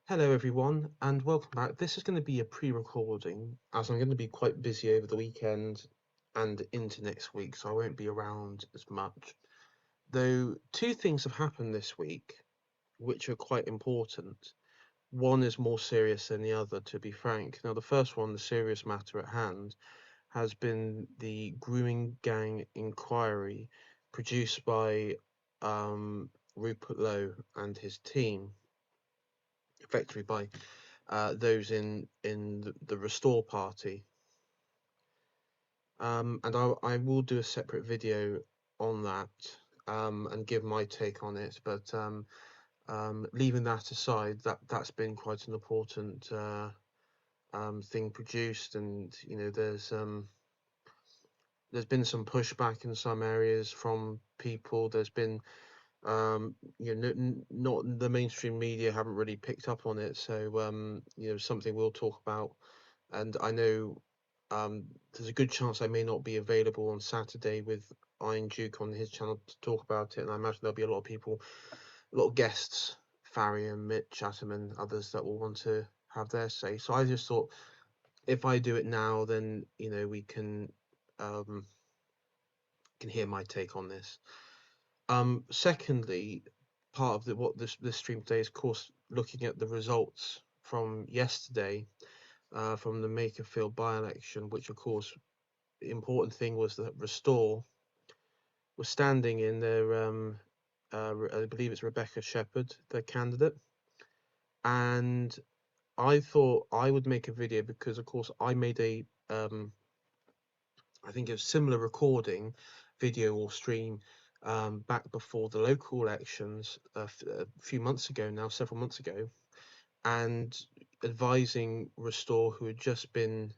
Hello everyone and welcome back. This is going to be a pre-recording as I'm going to be quite busy over the weekend and into next week, so I won't be around as much. Though two things have happened this week which are quite important. One is more serious than the other, to be frank. Now the first one, the serious matter at hand, has been the grooming gang inquiry produced by Rupert Lowe and his team, effectively by those in the Restore Party, and I will do a separate video on that and give my take on it. But leaving that aside, that's been quite an important thing produced, and there's been some pushback in some areas from people. There's been not the mainstream media haven't really picked up on it, so something we'll talk about. And I know there's a good chance I may not be available on Saturday with Iron Duke on his channel to talk about it, and I imagine there'll be a lot of people, a lot of guests, Farry and Mitch Chatham and others that will want to have their say. So I just thought if I do it now, then we can hear my take on this. Secondly, part of what this stream today is, of course, looking at the results from yesterday, from the Makerfield by-election, which of course the important thing was that Restore was standing in their I believe it's Rebecca Shepherd, their candidate, and I thought I would make a video because of course I made a I think a similar recording video or stream back before the local elections a few months ago now, several months ago, and advising Restore, who had just been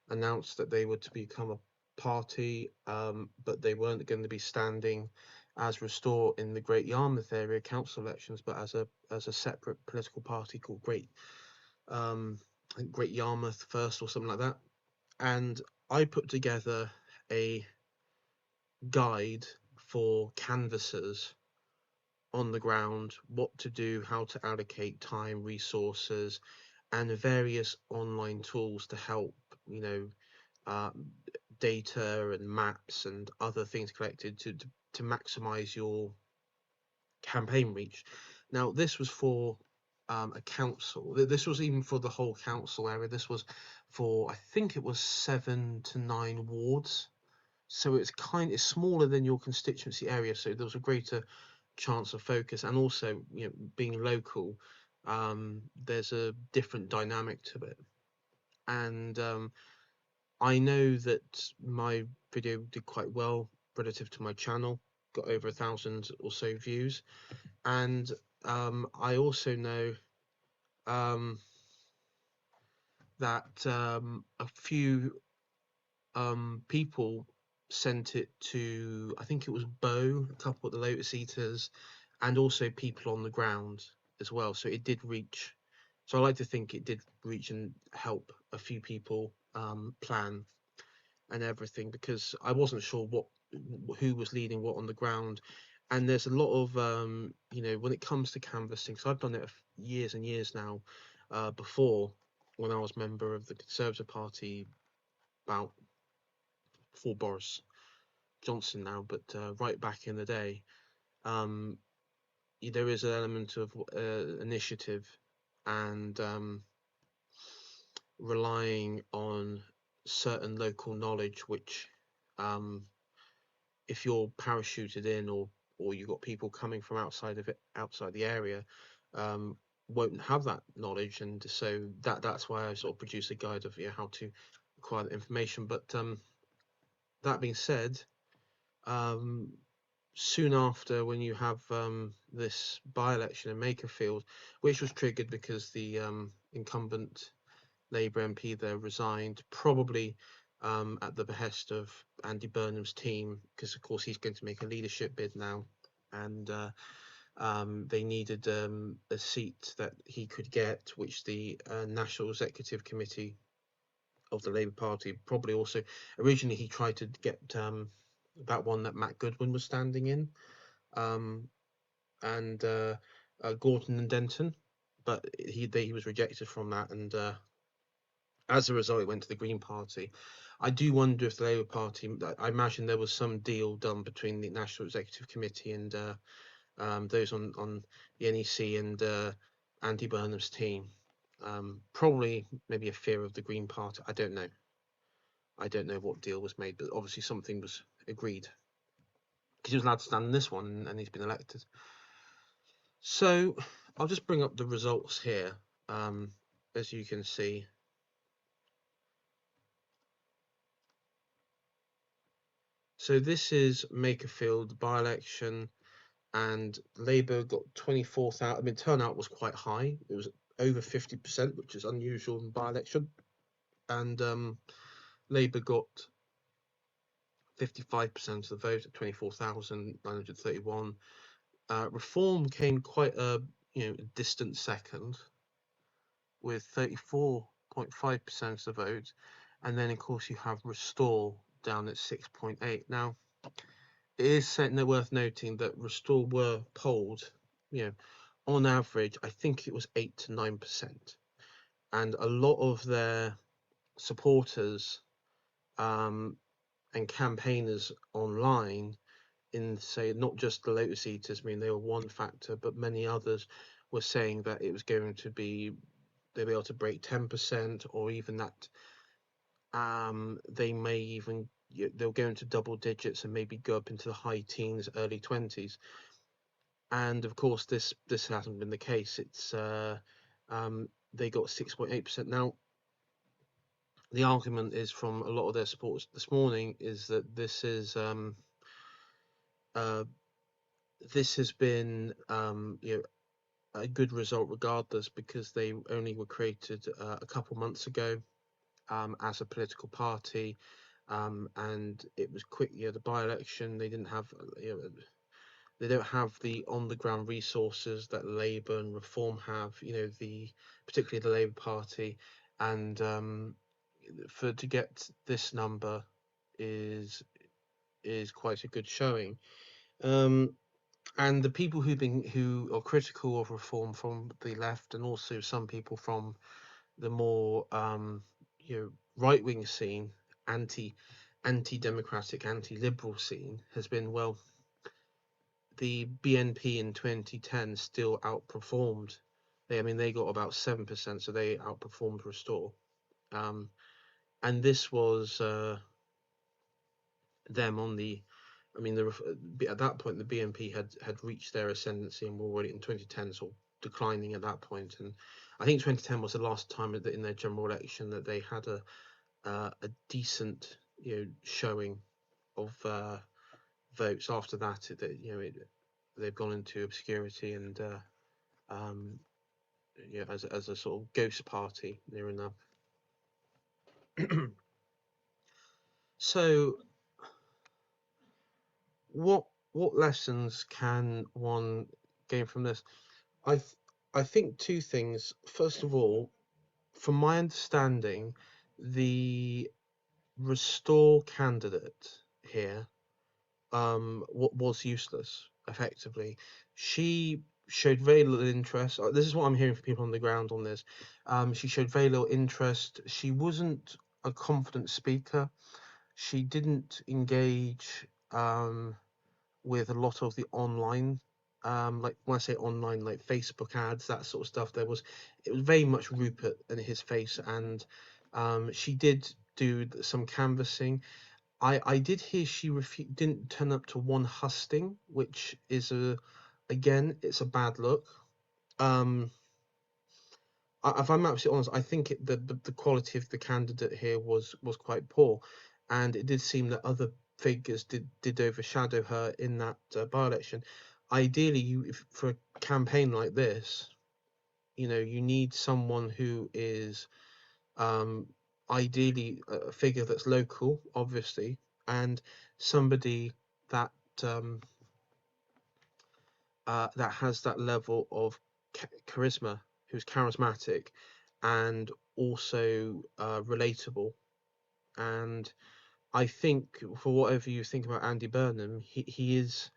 announced that they were to become a party, but they weren't going to be standing as Restore in the Great Yarmouth area council elections, but as a separate political party called I think Great Yarmouth First or something like that. And I put together a guide for canvassers on the ground, what to do, how to allocate time, resources, and various online tools to help, uh, data and maps and other things collected to maximize your campaign reach. Now, this was for a council. This was even for the whole council area. This was for, I think it was 7 to 9 wards. So it's smaller than your constituency area. So there was a greater chance of focus, and also being local, there's a different dynamic to it. And I know that my video did quite well relative to my channel, got over 1,000 or so views, and I also know that a few people sent it to, I think it was Bo, a couple of the Lotus Eaters, and also people on the ground as well. So it did reach. So I like to think it did reach and help a few people plan and everything, because I wasn't sure who was leading what on the ground. And there's a lot of when it comes to canvassing, so I've done it years and years now, before, when I was member of the Conservative Party, about before Boris Johnson now, but right back in the day, um, there is an element of initiative and relying on certain local knowledge, which if you're parachuted in, or you've got people coming from outside the area, won't have that knowledge. And so that's why I sort of produce a guide of how to acquire that information. But that being said, soon after, when you have this by-election in Makerfield, which was triggered because the incumbent Labour MP there resigned, probably at the behest of Andy Burnham's team, because of course he's going to make a leadership bid now, and they needed a seat that he could get, which the National Executive Committee of the Labour Party probably also, originally he tried to get that one that Matt Goodwin was standing in, and Gordon and Denton. but he was rejected from that, and as a result, it went to the Green Party. I do wonder if the Labour Party. I imagine there was some deal done between the National Executive Committee and those on the NEC and Andy Burnham's team. Probably maybe a fear of the Green Party. I don't know. I don't know what deal was made, but obviously something was agreed because he was allowed to stand in this one, and he's been elected. So I'll just bring up the results here. As you can see, so this is Makerfield by-election, and Labour got 24,000. I mean, turnout was quite high. It was over 50%, which is unusual in by-election, and Labour got 55% of the vote at 24,931. Reform came quite a distant second with 34.5% of the vote, and then of course you have Restore down at 6.8. Now it is worth noting that Restore were polled, on average, I think it was 8 to 9%, and a lot of their supporters and campaigners online, in say not just the Lotus Eaters, I mean they were one factor, but many others were saying that it was going to be they'll be able to break 10%, or even that they may even they'll go into double digits and maybe go up into the high teens, early 20s. And of course, this hasn't been the case. It's they got 6.8%. Now, the argument is from a lot of their supporters this morning is that uh, this has been a good result regardless, because they only were created a couple months ago as a political party, and it was quick. The by-election, they didn't have they don't have the on-the-ground resources that Labour and Reform have. Particularly the Labour Party, and to get this number is quite a good showing. And the people who are critical of Reform from the left, and also some people from the more right-wing scene, anti-democratic, anti-liberal scene, has been, well, the BNP in 2010 still outperformed. They got about 7%, so they outperformed Restore. And this was them on the. At that point, the BNP had reached their ascendancy and were already in 2010, sort of declining at that point. And I think 2010 was the last time in their general election that they had a decent showing of votes. After that, they've gone into obscurity and as a sort of ghost party near enough. So what lessons can one gain from this? I think two things. First of all, from my understanding, the Restore candidate here was useless, effectively. She showed very little interest. This is what I'm hearing from people on the ground on this. She showed very little interest. She wasn't a confident speaker. She didn't engage with a lot of the online, like when I say online, like Facebook ads, that sort of stuff. It was very much Rupert and his face, and she did do some canvassing. I did hear she didn't turn up to one husting, which is again, it's a bad look. If I'm absolutely honest, I think the quality of the candidate here was quite poor, and it did seem that other figures did overshadow her in that by-election. Ideally, for a campaign like this, you need someone who is ideally a figure that's local, obviously, and somebody that that has that level of charisma, who's charismatic and also relatable. And I think, for whatever you think about Andy Burnham, he is,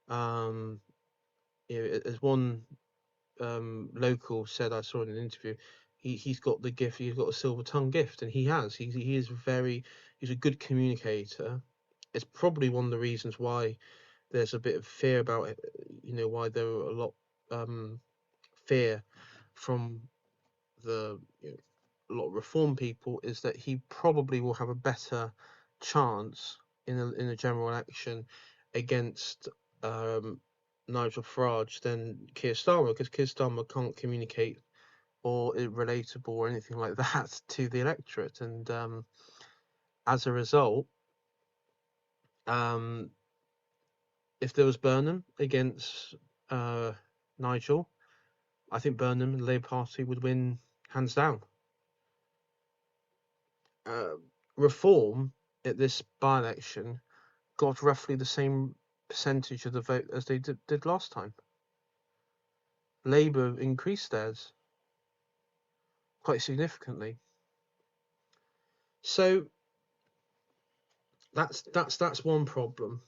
as one local said, I saw in an interview, he's got the gift, he's got a silver tongue gift, and he has. He is very, he's a good communicator. It's probably one of the reasons why there's a bit of fear about it, why there are a lot fear from the a lot of reform people, is that he probably will have a better chance in a general election against um, Nigel Farage than Keir Starmer, because Keir Starmer can't communicate or relatable or anything like that to the electorate, and as a result, um, if there was Burnham against Nigel, I think Burnham and the Labour Party would win hands down. Uh, Reform at this by-election got roughly the same percentage of the vote as they did last time. Labour increased theirs quite significantly. So that's one problem.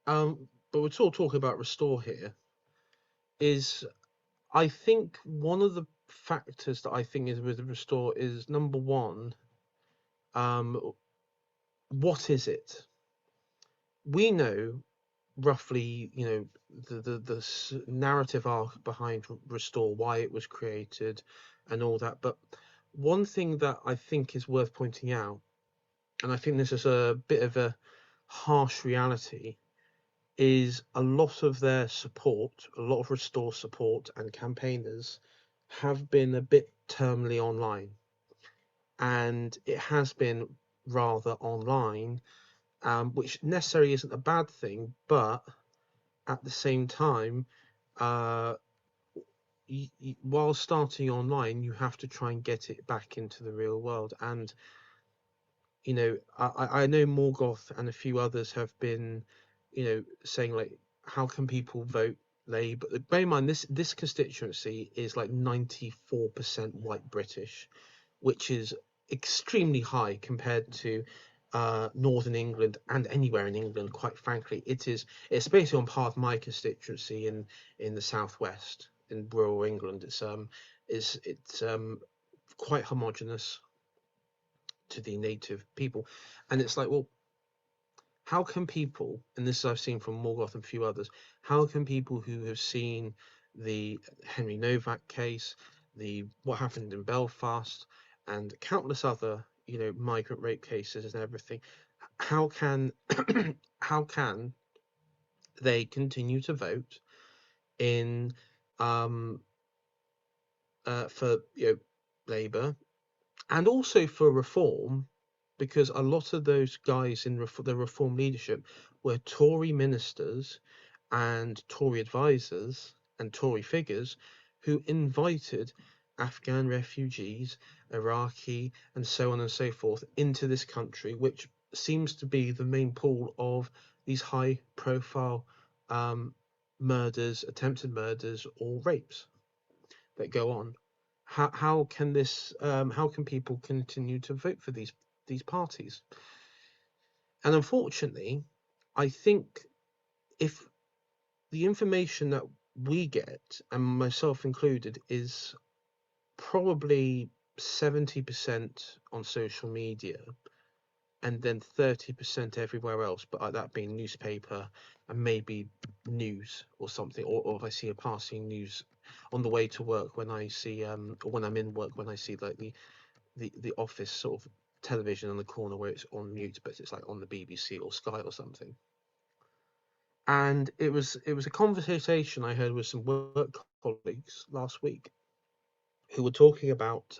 But we're all talking about Restore here. Is I think one of the factors that I think is with Restore is, number one, what is it? We know roughly, the narrative arc behind Restore, why it was created, and all that. But one thing that I think is worth pointing out, and I think this is a bit of a harsh reality, is a lot of their support, a lot of Restore support and campaigners have been a bit terminally online, and it has been rather online, which necessarily isn't a bad thing, but at the same time, uh, while starting online, you have to try and get it back into the real world. And I know Morgoth and a few others have been, saying, like, how can people vote Labour? Bear in mind, this constituency is like 94% white British, which is extremely high compared to Northern England and anywhere in England. Quite frankly, it's basically on par with my constituency in the southwest in rural England. It's quite homogenous to the native people, and it's like, well, how can people, and this I've seen from Morgoth and a few others, how can people who have seen the Henry Novak case, the what happened in Belfast, and countless other, migrant rape cases and everything, how can how can they continue to vote in for Labour, and also for Reform, because a lot of those guys in the Reform leadership were Tory ministers and Tory advisors and Tory figures who invited Afghan refugees, Iraqi, and so on and so forth into this country, which seems to be the main pool of these high-profile murders, attempted murders, or rapes that go on. How can how can people continue to vote for these parties? And unfortunately, I think if the information that we get, and myself included, is probably 70% on social media and then 30% everywhere else, but that being newspaper and maybe news or something, or if I see a passing news on the way to work, when I see or when I'm in work, when I see like the office sort of television on the corner where it's on mute, but it's like on the BBC or Sky or something. And it was a conversation I heard with some work colleagues last week who were talking about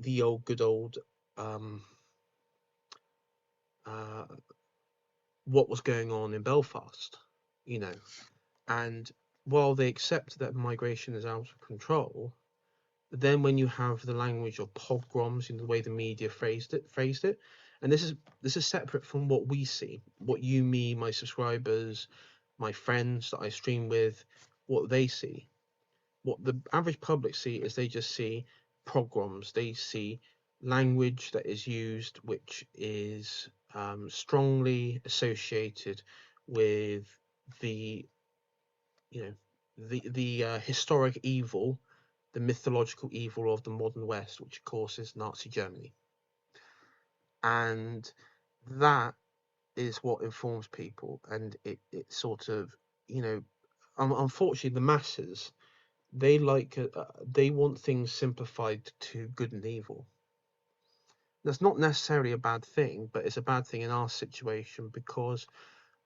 the old good old um, uh, what was going on in Belfast, and while they accept that migration is out of control, then when you have the language of pogroms in the way the media phrased it, and this is separate from what we see, what you, me, my subscribers, my friends that I stream with, what they see. What the average public see is they just see pogroms. They see language that is used, which is strongly associated with the you know, the historic evil, the mythological evil of the modern West, which of course is Nazi Germany, and that is what informs people, and it sort of, you know, unfortunately the masses, they want things simplified to good and evil. That's not necessarily a bad thing, but it's a bad thing in our situation because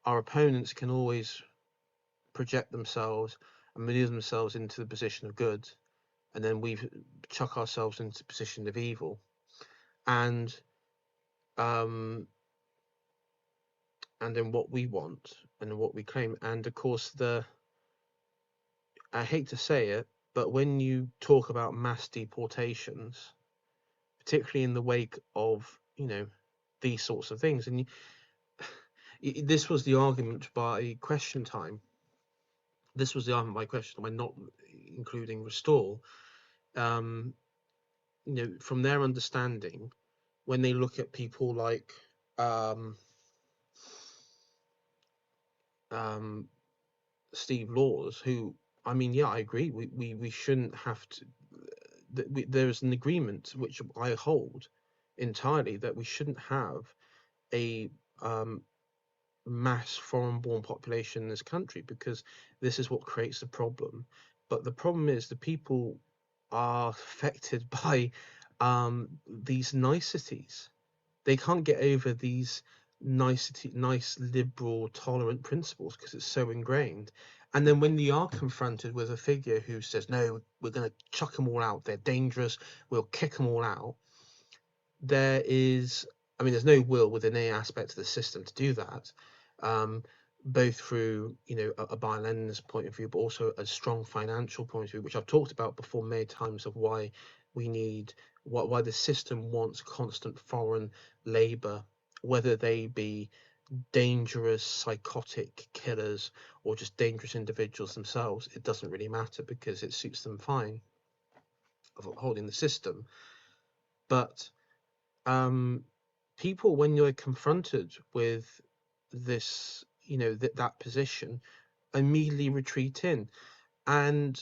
our opponents can always project themselves and maneuver themselves into the position of good, and then we chuck ourselves into the position of evil. And um, and then what we want and what we claim. And of course, I hate to say it, but when you talk about mass deportations, particularly in the wake of, you know, these sorts of things, and this was the argument by Question Time. This was the argument by Question Time, by not including Restore. Um, you know, from their understanding, when they look at people like um, um, Steve Laws, who, I mean, yeah, I agree. We shouldn't have to. There's an agreement which I hold entirely that we shouldn't have a mass foreign-born population in this country because this is what creates the problem. But the problem is the people are affected by these niceties. They can't get over these nice liberal tolerant principles because it's so ingrained. And then when you are confronted with a figure who says, no, we're going to chuck them all out, they're dangerous, we'll kick them all out, there is, I mean, there's no will within any aspect of the system to do that, um, both through, you know, a biolend's point of view, but also a strong financial point of view, which I've talked about before many times, of why we need, why the system wants constant foreign labour, whether they be dangerous psychotic killers or just dangerous individuals themselves. It doesn't really matter because it suits them fine of upholding the system. But people, when you're confronted with this, you know, that position, immediately retreat in. And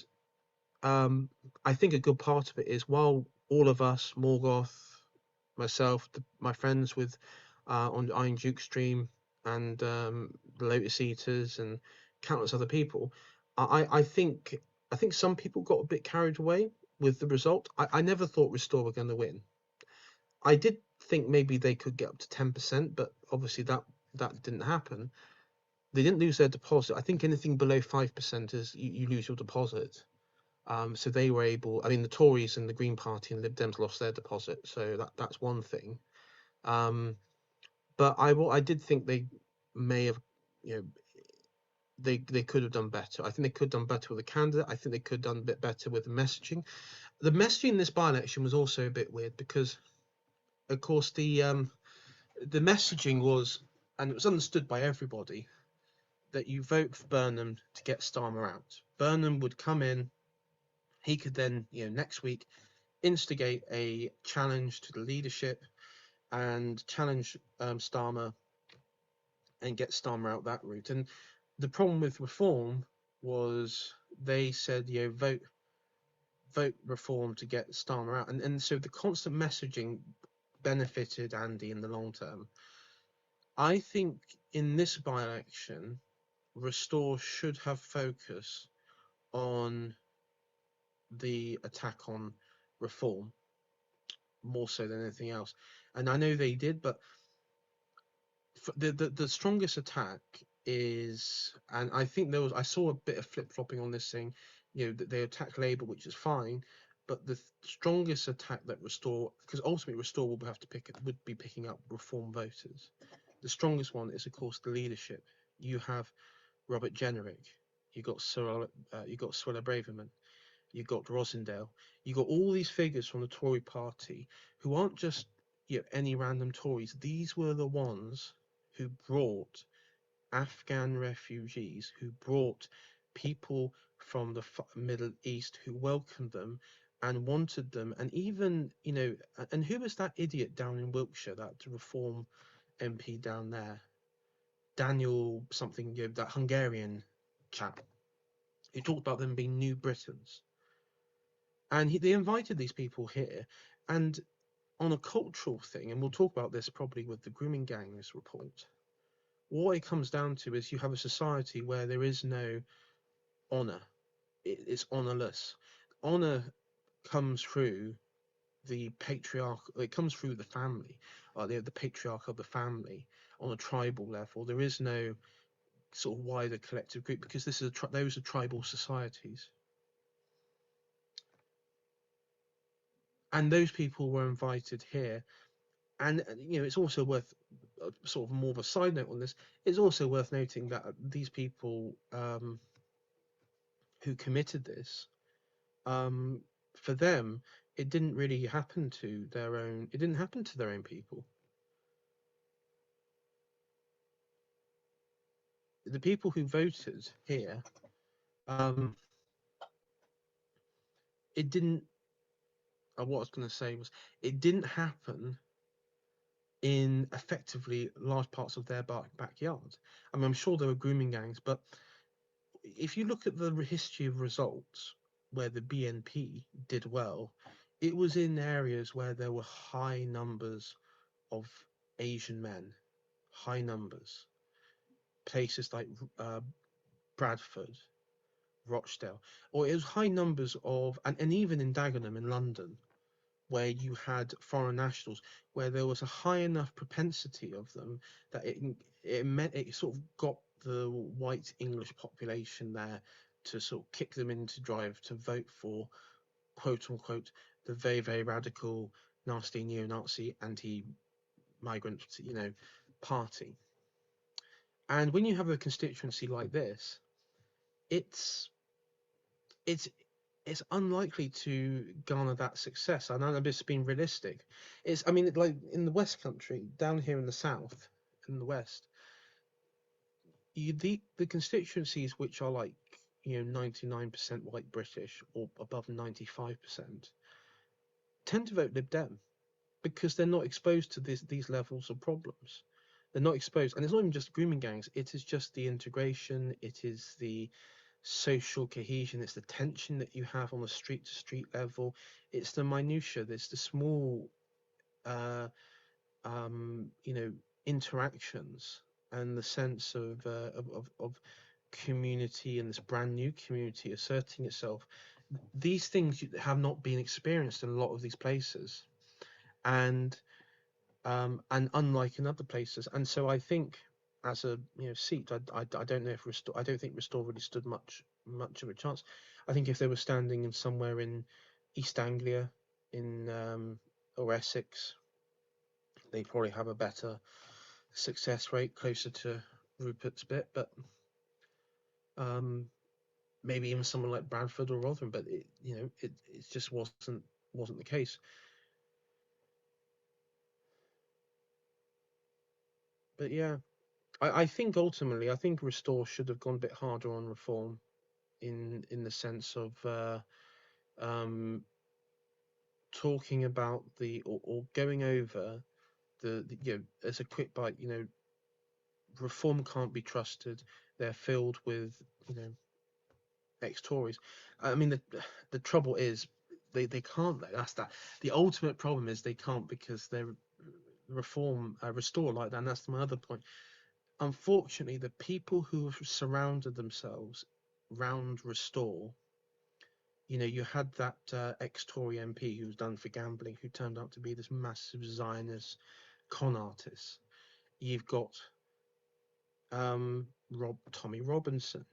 um, I think a good part of it is, while all of us, Morgoth, myself, my friends with on Iron Duke stream, and the Lotus Eaters and countless other people, I think some people got a bit carried away with the result. I never thought Restore were going to win. I did think maybe they could get up to 10%, but obviously that didn't happen. They didn't lose their deposit. I think anything below 5% is you lose your deposit. So they were able. I mean, the Tories and the Green Party and Lib Dems lost their deposit, so that's one thing. But I did think they may have, you know, they could have done better. I think they could have done better with the candidate. I think they could have done a bit better with the messaging. The messaging in this by-election was also a bit weird because, of course, the messaging was, and it was understood by everybody, that you vote for Burnham to get Starmer out. Burnham would come in. He could then, you know, next week instigate a challenge to the leadership and challenge Starmer and get Starmer out that route. And the problem with Reform was they said, you know, vote Reform to get Starmer out, and so the constant messaging benefited Andy in the long term. I think in this by-election, Restore should have focus on the attack on Reform more so than anything else. And I know they did, but the strongest attack is, and I think I saw a bit of flip-flopping on this thing, you know, that they attack Labour, which is fine, but the strongest attack that Restore, because ultimately Restore would be picking up Reform voters. The strongest one is, of course, the leadership. You have Robert Jenrick, you got Suella Braverman, you got Rosendale, you got all these figures from the Tory party who aren't just, you know, any random Tories. These were the ones who brought Afghan refugees, who brought people from the Middle East, who welcomed them and wanted them, and even, you know, and who was that idiot down in Wiltshire, that Reform MP down there, Daniel something, you know, that Hungarian chap. who talked about them being new Britons. And they invited these people here, and on a cultural thing, and we'll talk about this probably with the grooming gangs report, what it comes down to is you have a society where there is no honor. It's honorless. Honor comes through the patriarch, it comes through the family, the patriarch of the family on a tribal level. There is no sort of wider collective group because this is those are tribal societies. And those people were invited here. And it's also worth sort of more of a side note on this. It's also worth noting that these people who committed this, um, for them, it didn't really happen to their own. It didn't happen to their own people. The people who voted here, um, it didn't. What I was going to say was, it didn't happen in effectively large parts of their backyard. I mean, I'm sure there were grooming gangs, but if you look at the history of results where the BNP did well, it was in areas where there were high numbers of Asian men, high numbers. Places like Bradford, Rochdale, or it was high numbers of, and even in Dagenham in London, where you had foreign nationals, where there was a high enough propensity of them that it meant it sort of got the white English population there to sort of kick them into drive to vote for quote unquote the very very radical, nasty neo-Nazi anti-migrant party. And when you have a constituency like this, it's it's it's unlikely to garner that success. I know I'm just being realistic. I mean, like in the West Country, down here in the South, in the West, the constituencies which are like 99% white British or above 95% tend to vote Lib Dem because they're not exposed to these levels of problems. They're not exposed, and it's not even just grooming gangs. It is just the integration. It is the social cohesion, it's the tension that you have on the street to street level, it's the minutiae, there's the small uh, you know interactions and the sense of community and this brand new community asserting itself. These things have not been experienced in a lot of these places, and unlike in other places. And so I think as a seat, I don't know if Restore. I don't think Restore really stood much of a chance. I think if they were standing in somewhere in East Anglia, in or Essex, they probably have a better success rate, closer to Rupert's bit. But um, maybe even someone like Bradford or Rotherham. But it just wasn't the case. But yeah, I think ultimately, I think Restore should have gone a bit harder on reform in the sense of um, talking about or going over as a quick bite. Reform can't be trusted. They're filled with ex-Tories. I mean, the trouble is they can't. That's that. The ultimate problem is they can't because they're Restore like that. And that's my other point. Unfortunately, the people who have surrounded themselves round Restore, you had that ex-Tory MP who was done for gambling, who turned out to be this massive Zionist con artist. You've got Tommy Robinson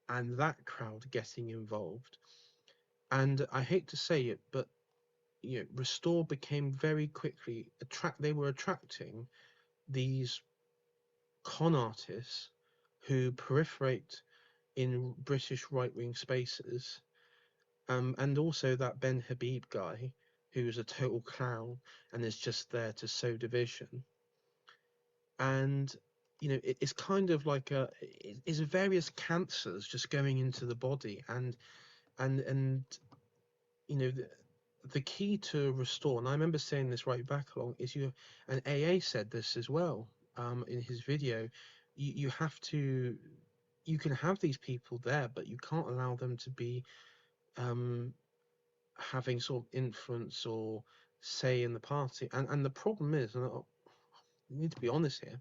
and that crowd getting involved. And I hate to say it, but Restore became very quickly they were attracting these con artists who proliferate in British right-wing spaces, and also that Ben Habib guy who is a total clown and is just there to sow division. And it's kind of like it's various cancers just going into the body, and the key to Restore, and I remember saying this right back along, is and AA said this as well in his video. You have to you can have these people there, but you can't allow them to be um, having sort of influence or say in the party. And the problem is, and I need to be honest here,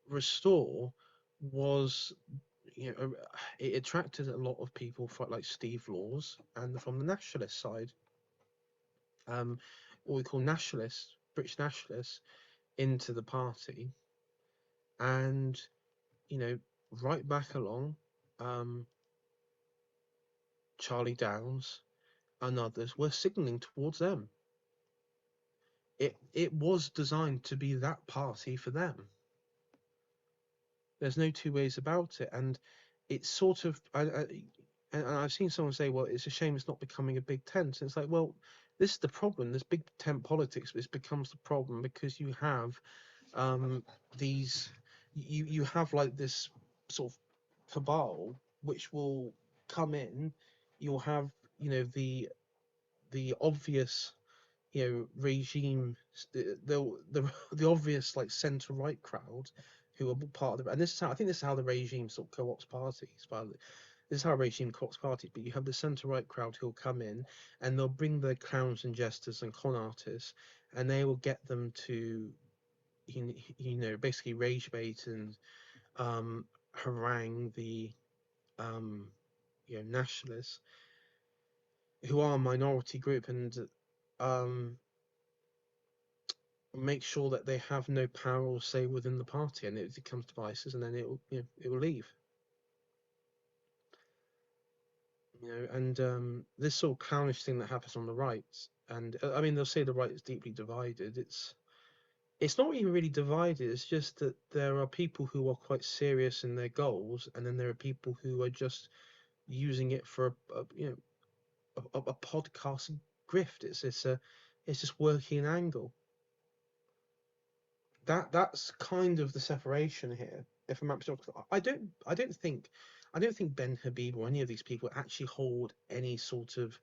Restore was, it attracted a lot of people from like Steve Laws and from the nationalist side, what we call nationalists, British nationalists, into the party, and right back along, um, Charlie Downs and others were signalling towards them. It was designed to be that party for them. There's no two ways about it, and it's sort of and I've seen someone say, "Well, it's a shame it's not becoming a big tent." And it's like, well, this is the problem. This big tent politics, this becomes the problem because you have um, these, you have like this sort of cabal which will come in. You'll have the obvious regime, the obvious like centre right crowd who are part of the, and this is how I think this is how the regime sort of co-ops parties. But this is how a regime co-ops parties. But you have the centre right crowd who'll come in and they'll bring their clowns and jesters and con artists, and they will get them to basically rage bait and harangue the um, nationalists who are a minority group, and um, make sure that they have no power or say within the party, and it becomes devices, and then it will leave. And this sort of clownish thing that happens on the right, and I mean they'll say the right is deeply divided. It's not even really divided. It's just that there are people who are quite serious in their goals, and then there are people who are just using it for a podcast grift. It's just working an angle. That's kind of the separation here. If I'm absolutely, I don't think Ben Habib or any of these people actually hold any sort of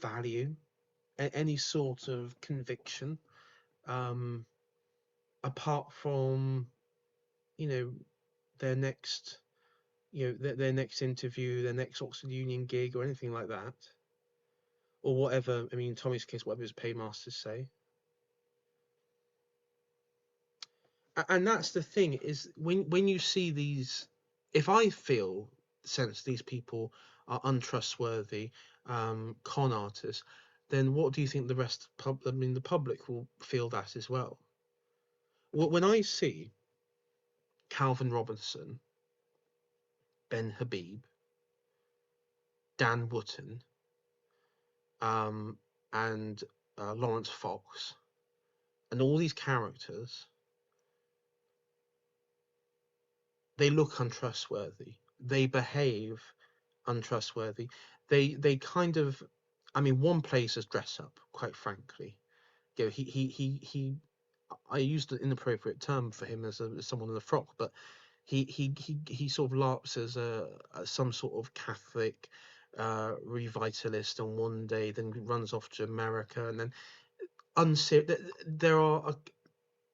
value, any sort of conviction, um, apart from you know their next their next interview, their next Oxford Union gig, or anything like that, or whatever. I mean, in Tommy's case, whatever his paymasters say. And that's the thing is when you see these, if I feel sense these people are untrustworthy con artists, then what do you think the rest I mean the public will feel that as well? When I see Calvin Robinson, Ben Habib, Dan Wootton, um, and Lawrence Fox, and all these characters, they look untrustworthy, they behave untrustworthy. They kind of, I mean, one plays as dress up, quite frankly. He. I used an inappropriate term for him as someone in a frock, but he sort of larps as some sort of Catholic revitalist on one day, then runs off to America, and then there are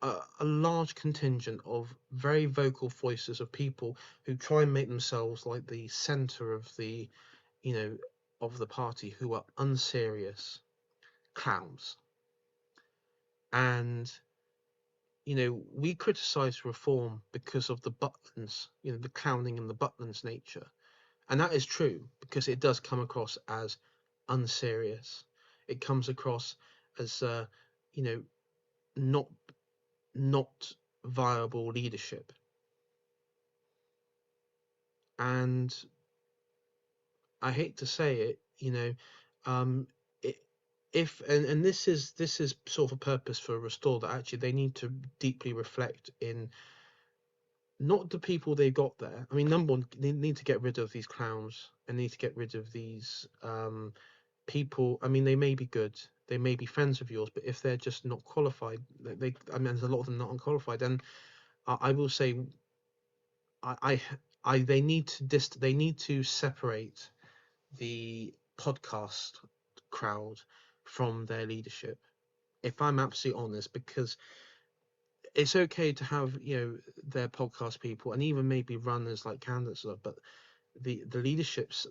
a large contingent of very vocal voices of people who try and make themselves like the center of the you know, of the party who are unserious clowns. And, we criticise reform because of the Butlins, the clowning and the Butlins nature. And that is true because it does come across as unserious. It comes across as, you know, not not viable leadership. And I hate to say it, um, it, if and this is sort of a purpose for Restore, that actually they need to deeply reflect in not the people they got there. I mean, number one, they need to get rid of these clowns and need to get rid of these people. I mean, they may be good, they may be friends of yours, but if they're just not qualified, I mean, there's a lot of them not unqualified, and I will say, I, I, they need to they need to separate the podcast crowd from their leadership, if I'm absolutely honest, because it's okay to have, their podcast people and even maybe runners like candidates, but the leaderships,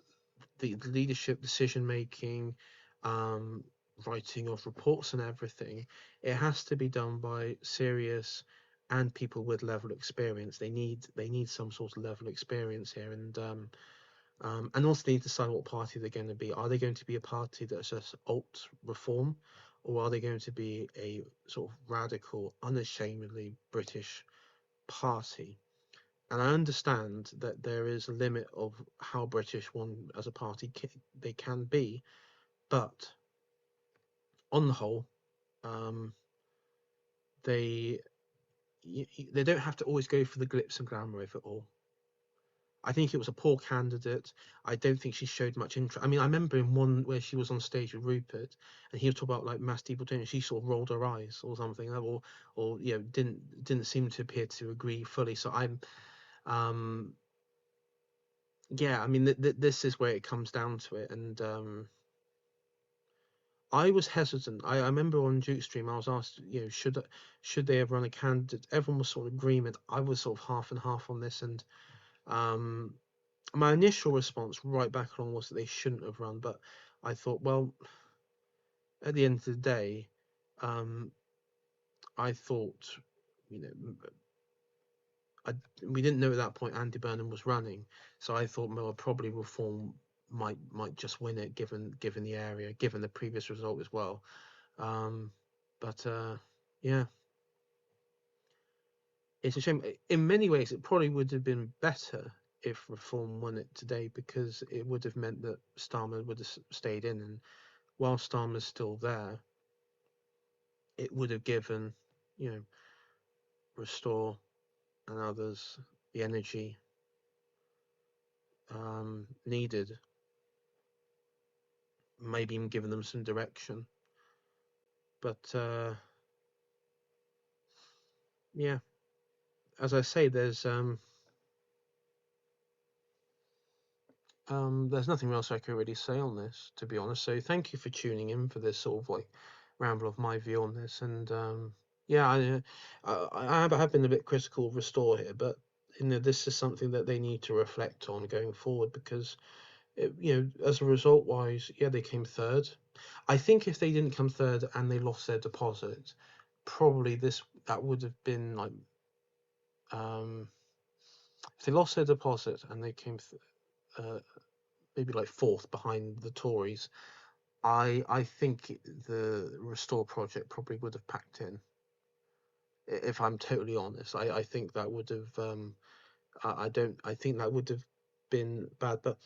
the leadership decision making, um, writing of reports and everything, it has to be done by serious and people with level of experience. They need some sort of level of experience here, and also they need to decide what party they're going to be. Are they going to be a party that's just alt reform, or are they going to be a sort of radical, unashamedly British party? And I understand that there is a limit of how British one as a party they can be, but on the whole, um, they they don't have to always go for the glitz and glamour of it all. I think it was a poor candidate. I don't think she showed much interest. I mean, I remember in one where she was on stage with Rupert, and he was talking about like mass deportation. She sort of rolled her eyes or something, or didn't seem to appear to agree fully. So um, yeah, I mean, this is where it comes down to it, and I was hesitant. I remember on Duke Stream, I was asked, should they have run a candidate? Everyone was sort of agreement. I was sort of half and half on this, and um, my initial response right back along was that they shouldn't have run. But I thought, well, at the end of the day, um, I thought, you know, we didn't know at that point Andy Burnham was running, so I thought, well, probably Reform might just win it, given the area, given the previous result as well. Um, but yeah, it's a shame. In many ways, it probably would have been better if Reform won it today, because it would have meant that Starmer would have stayed in, and while Starmer's still there, it would have given, Restore and others the energy needed, maybe even given them some direction. But yeah, as I say, there's nothing else I can really say on this, to be honest. So thank you for tuning in for this sort of like ramble of my view on this. And yeah, I have been a bit critical of Restore here, but this is something that they need to reflect on going forward, because as a result wise, yeah, they came third. I think if they didn't come third and they lost their deposit, probably that would have been like, if they lost their deposit and they came uh, maybe like fourth behind the Tories, I think the Restore project probably would have packed in. If I'm totally honest, I think that would have I think that would have been bad. But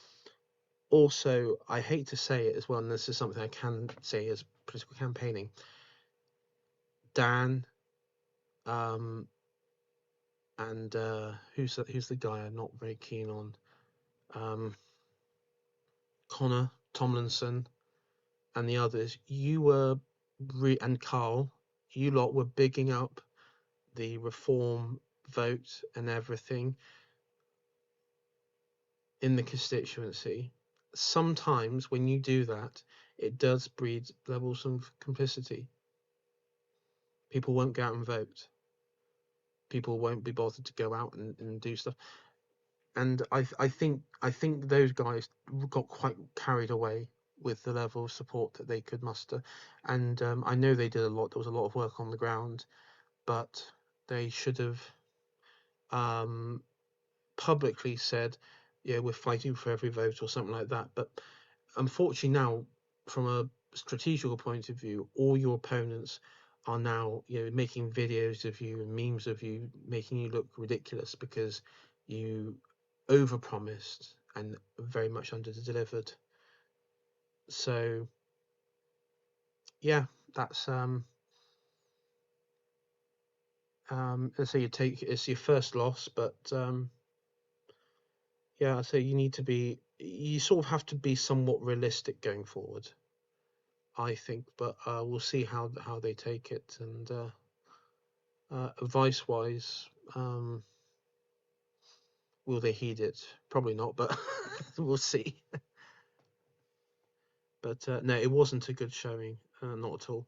also, I hate to say it as well, and this is something I can say as political campaigning. Dan, um, and who's the guy I'm not very keen on? Um, Connor Tomlinson and the others. And Carl, you lot were bigging up the Reform vote and everything in the constituency. Sometimes when you do that, it does breed levels of complicity. People won't go out and vote. People won't be bothered to go out and do stuff. And I think those guys got quite carried away with the level of support that they could muster. And I know they did a lot. There was a lot of work on the ground, but they should have um, publicly said, "Yeah, we're fighting for every vote" or something like that. But unfortunately, now, from a strategical point of view, all your opponents are now, making videos of you and memes of you, making you look ridiculous because you overpromised and very much under-delivered. So yeah, that's let's say it's your first loss, but yeah, I say you sort of have to be somewhat realistic going forward, I think. But we'll see how they take it. And advice wise, will they heed it? Probably not, but we'll see. But no, it wasn't a good showing, not at all.